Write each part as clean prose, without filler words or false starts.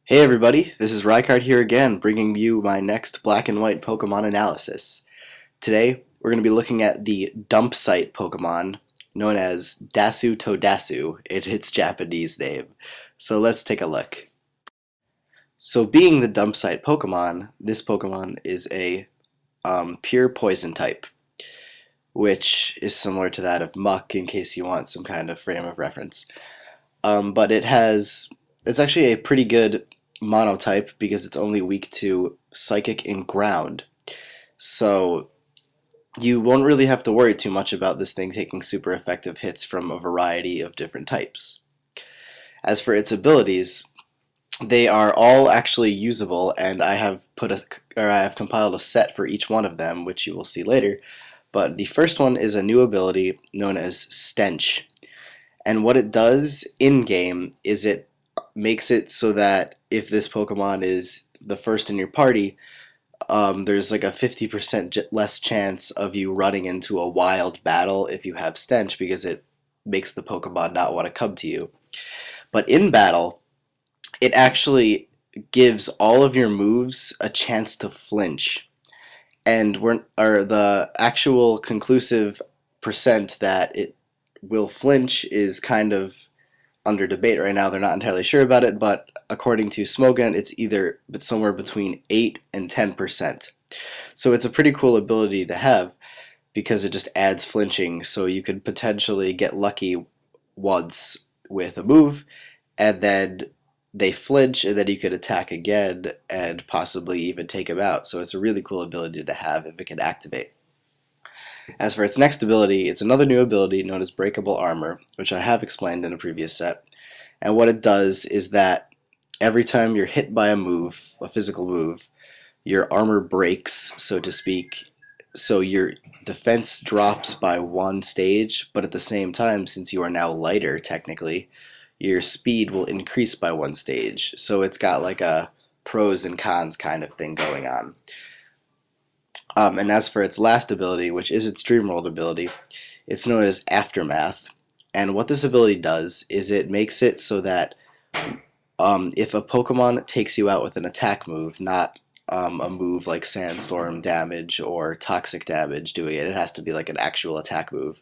Hey everybody, this is Rykard here again, bringing you my next black and white Pokemon analysis. Today, we're going to be looking at the dump site Pokemon, known as Dasutodasu, in its Japanese name. So let's take a look. So being the dump site Pokemon, this Pokemon is a pure poison type, which is similar to that of Muck in case you want some kind of frame of reference. But it's actually a pretty good monotype because it's only weak to Psychic and Ground. So you won't really have to worry too much about this thing taking super effective hits from a variety of different types. As for its abilities, they are all actually usable, and I have compiled a set for each one of them, which you will see later. But the first one is a new ability known as Stench. And what it does in-game is it makes it so that if this Pokemon is the first in your party, there's like a 50% less chance of you running into a wild battle if you have Stench because it makes the Pokemon not want to come to you. But in battle, it actually gives all of your moves a chance to flinch. And the actual conclusive percent that it will flinch is kind of under debate right now. They're not entirely sure about it, but according to Smogon, it's somewhere between 8 and 10%. So it's a pretty cool ability to have because it just adds flinching, so you could potentially get lucky once with a move, and then they flinch, and then you could attack again and possibly even take them out. So it's a really cool ability to have if it can activate. As for its next ability, it's another new ability known as Breakable Armor, which I have explained in a previous set. And what it does is that every time you're hit by a physical move, your armor breaks, so to speak, so your defense drops by one stage, but at the same time, since you are now lighter, technically, your speed will increase by one stage. So it's got like a pros and cons kind of thing going on. And as for its last ability, which is its Dreamworld ability, it's known as Aftermath. And what this ability does is it makes it so that if a Pokemon takes you out with an attack move, not a move like Sandstorm damage or Toxic damage doing it, it has to be like an actual attack move.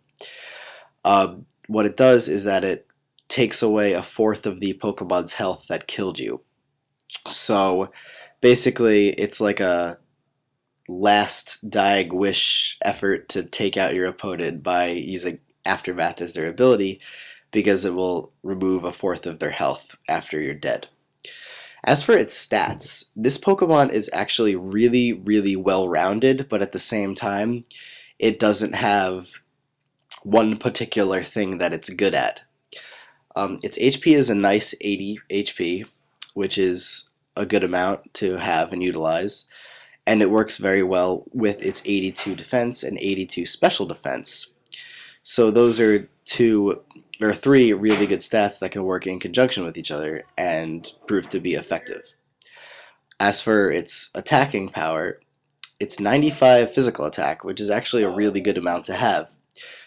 What it does is that it takes away a fourth of the Pokemon's health that killed you. So basically, it's like a last dying wish effort to take out your opponent by using Aftermath as their ability, because it will remove a fourth of their health after you're dead. As for its stats, this Pokemon is actually really, really well-rounded, but at the same time, it doesn't have one particular thing that it's good at. Its HP is a nice 80 HP, which is a good amount to have and utilize. And it works very well with its 82 defense and 82 special defense. So those are three really good stats that can work in conjunction with each other and prove to be effective. As for its attacking power, it's 95 physical attack, which is actually a really good amount to have.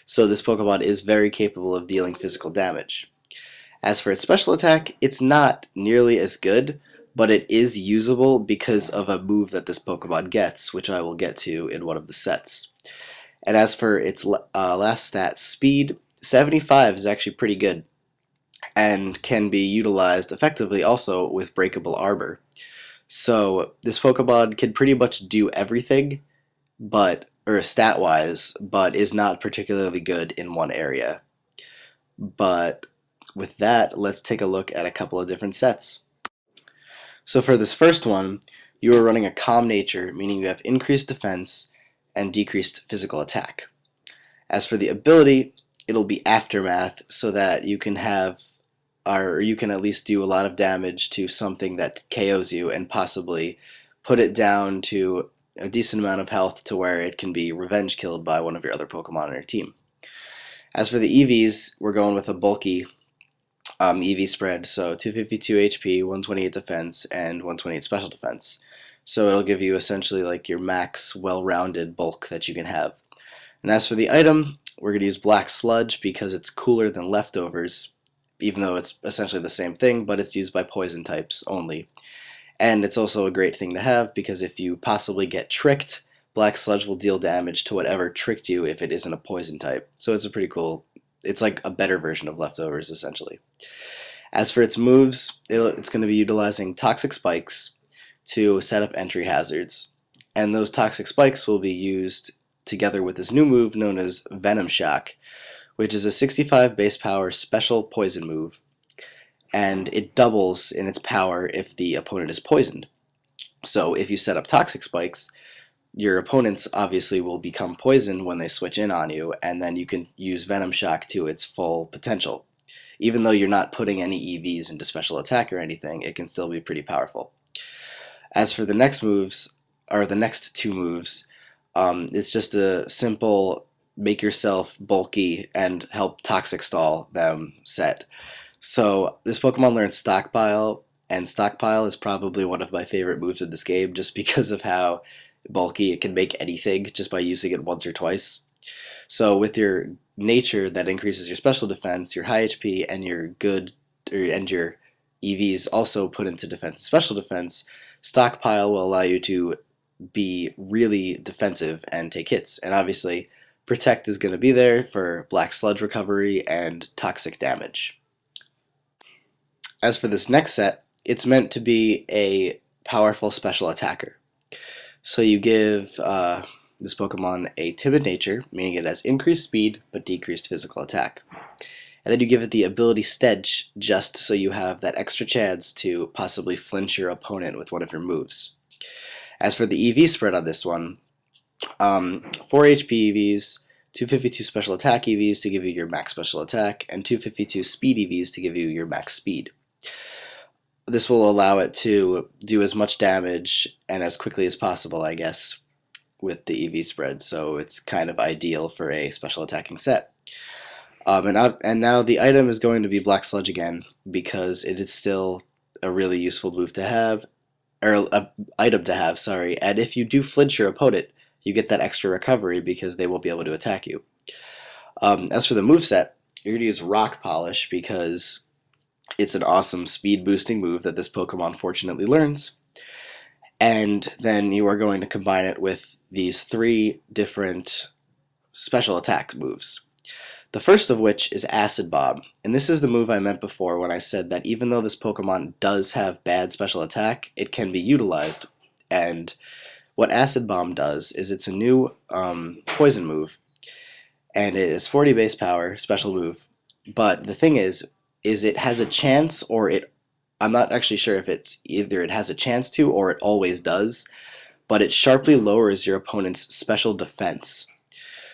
So this Pokemon is very capable of dealing physical damage. As for its special attack, it's not nearly as good, but it is usable because of a move that this Pokemon gets, which I will get to in one of the sets. And as for its last stat, speed, 75 is actually pretty good, and can be utilized effectively also with Breakable Armor. So this Pokemon can pretty much do everything, stat-wise, but is not particularly good in one area. But with that, let's take a look at a couple of different sets. So for this first one, you are running a Calm Nature, meaning you have increased defense and decreased physical attack. As for the ability, it'll be Aftermath, so that you can you can at least do a lot of damage to something that KOs you and possibly put it down to a decent amount of health to where it can be revenge killed by one of your other Pokemon on your team. As for the EVs, we're going with a bulky EV spread, so 252 HP, 128 defense, and 128 special defense. So it'll give you essentially like your max well-rounded bulk that you can have. And as for the item, we're going to use Black Sludge because it's cooler than Leftovers, even though it's essentially the same thing, but it's used by poison types only. And it's also a great thing to have because if you possibly get tricked, Black Sludge will deal damage to whatever tricked you if it isn't a poison type. So it's a pretty cool, it's like a better version of Leftovers, essentially. As for its moves, it's going to be utilizing Toxic Spikes to set up entry hazards. And those Toxic Spikes will be used together with this new move known as Venom Shock, which is a 65 base power special poison move, and it doubles in its power if the opponent is poisoned. So if you set up Toxic Spikes, your opponents obviously will become poisoned when they switch in on you, and then you can use Venom Shock to its full potential. Even though you're not putting any EVs into special attack or anything, it can still be pretty powerful. As for the next moves, or the next two moves, it's just a simple make yourself bulky and help toxic stall them set. So this Pokemon learns Stockpile, and Stockpile is probably one of my favorite moves in this game just because of how bulky it can make anything just by using it once or twice. So with your nature that increases your special defense, your high HP, and your your EVs also put into defense and special defense, Stockpile will allow you to be really defensive and take hits. And obviously, Protect is going to be there for Black Sludge recovery and toxic damage. As for this next set, it's meant to be a powerful special attacker. So you give this Pokemon a timid nature, meaning it has increased speed but decreased physical attack. And then you give it the ability Stench, just so you have that extra chance to possibly flinch your opponent with one of your moves. As for the EV spread on this one, 4 HP EVs, 252 special attack EVs to give you your max special attack, and 252 speed EVs to give you your max speed. This will allow it to do as much damage and as quickly as possible, I guess, with the EV spread, so it's kind of ideal for a special attacking set. And now the item is going to be Black Sludge again, because it is still a really useful move to have, or a item to have, sorry, and if you do flinch your opponent, you get that extra recovery because they won't be able to attack you. As for the moveset, you're going to use Rock Polish because it's an awesome speed boosting move that this Pokemon fortunately learns. And then you are going to combine it with these 3 different special attack moves. The first of which is Acid Bomb, and this is the move I meant before when I said that even though this Pokemon does have bad special attack, it can be utilized. And what Acid Bomb does is it's a new poison move, and it is 40 base power, special move. But the thing is it has a chance, or I'm not actually sure if it's either it has a chance to or it always does, but it sharply lowers your opponent's special defense.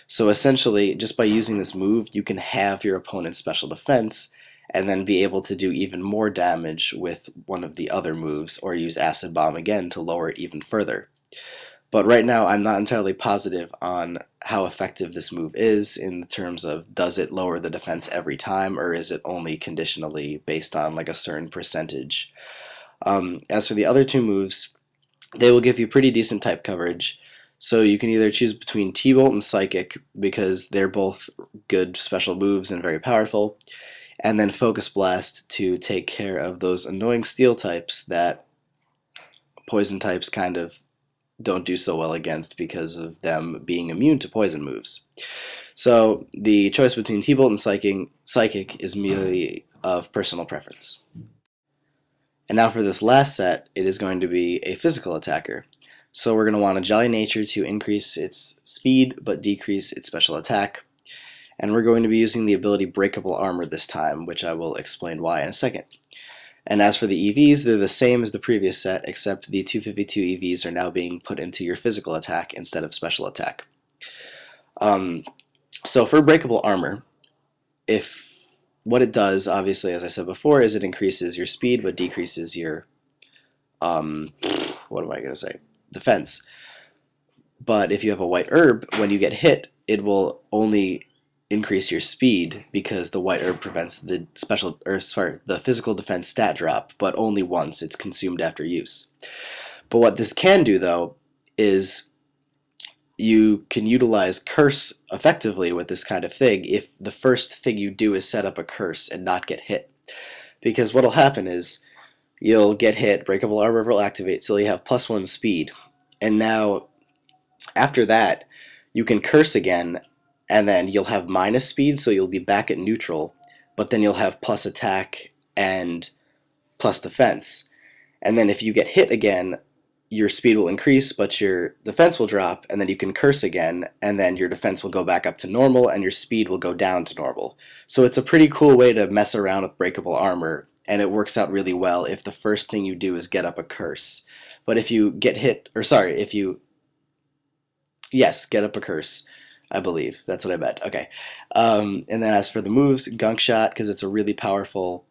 So essentially, just by using this move, you can have your opponent's special defense and then be able to do even more damage with one of the other moves, or use Acid Bomb again to lower it even further. But right now, I'm not entirely positive on how effective this move is in terms of does it lower the defense every time, or is it only conditionally based on like a certain percentage. As for the other 2 moves, they will give you pretty decent type coverage. So you can either choose between T-Bolt and Psychic, because they're both good special moves and very powerful, and then Focus Blast to take care of those annoying steel types that poison types kind of don't do so well against because of them being immune to poison moves. So the choice between T-Bolt and Psychic is merely of personal preference. And now for this last set, it is going to be a physical attacker. So we're going to want a Jolly Nature to increase its speed but decrease its special attack. And we're going to be using the ability Breakable Armor this time, which I will explain why in a second. And as for the EVs, they're the same as the previous set, except the 252 EVs are now being put into your physical attack instead of special attack. So for Breakable Armor, what it does, obviously, as I said before, is it increases your speed but decreases your, defense. But if you have a white herb, when you get hit, it will only increase your speed because the white herb prevents the the physical defense stat drop, but only once. It's consumed after use. But what this can do, though, is you can utilize Curse effectively with this kind of thing if the first thing you do is set up a Curse and not get hit. Because what'll happen is you'll get hit, Breakable Armor will activate, so you have +1 speed. And now, after that, you can curse again, and then you'll have minus speed, so you'll be back at neutral, but then you'll have plus attack and plus defense. And then if you get hit again, your speed will increase, but your defense will drop, and then you can curse again, and then your defense will go back up to normal, and your speed will go down to normal. So it's a pretty cool way to mess around with Breakable Armor, and it works out really well if the first thing you do is get up a curse. But if you get hit, or sorry, if you, yes, get up a curse, I believe. That's what I meant. Okay. And then as for the moves, Gunk Shot, because it's a really powerful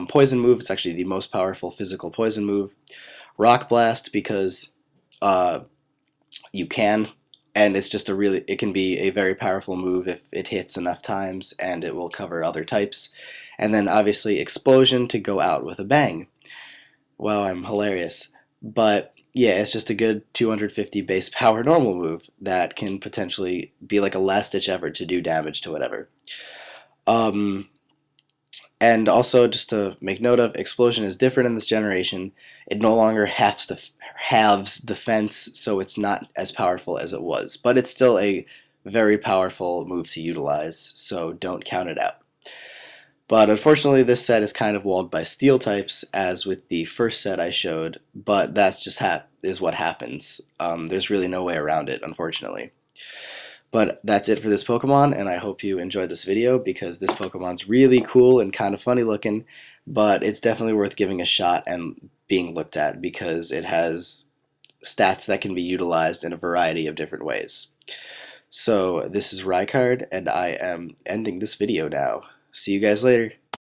poison move. It's actually the most powerful physical poison move. Rock Blast, because you can, and it's just it can be a very powerful move if it hits enough times, and it will cover other types. And then obviously Explosion to go out with a bang. Wow, I'm hilarious. But yeah, it's just a good 250 base power normal move that can potentially be like a last-ditch effort to do damage to whatever. And also, just to make note of, Explosion is different in this generation. It no longer halves defense, so it's not as powerful as it was. But it's still a very powerful move to utilize, so don't count it out. But unfortunately, this set is kind of walled by steel types, as with the first set I showed, but that's just is what happens. There's really no way around it, unfortunately. But that's it for this Pokemon, and I hope you enjoyed this video, because this Pokemon's really cool and kind of funny looking, but it's definitely worth giving a shot and being looked at, because it has stats that can be utilized in a variety of different ways. So this is Rykard, and I am ending this video now. See you guys later.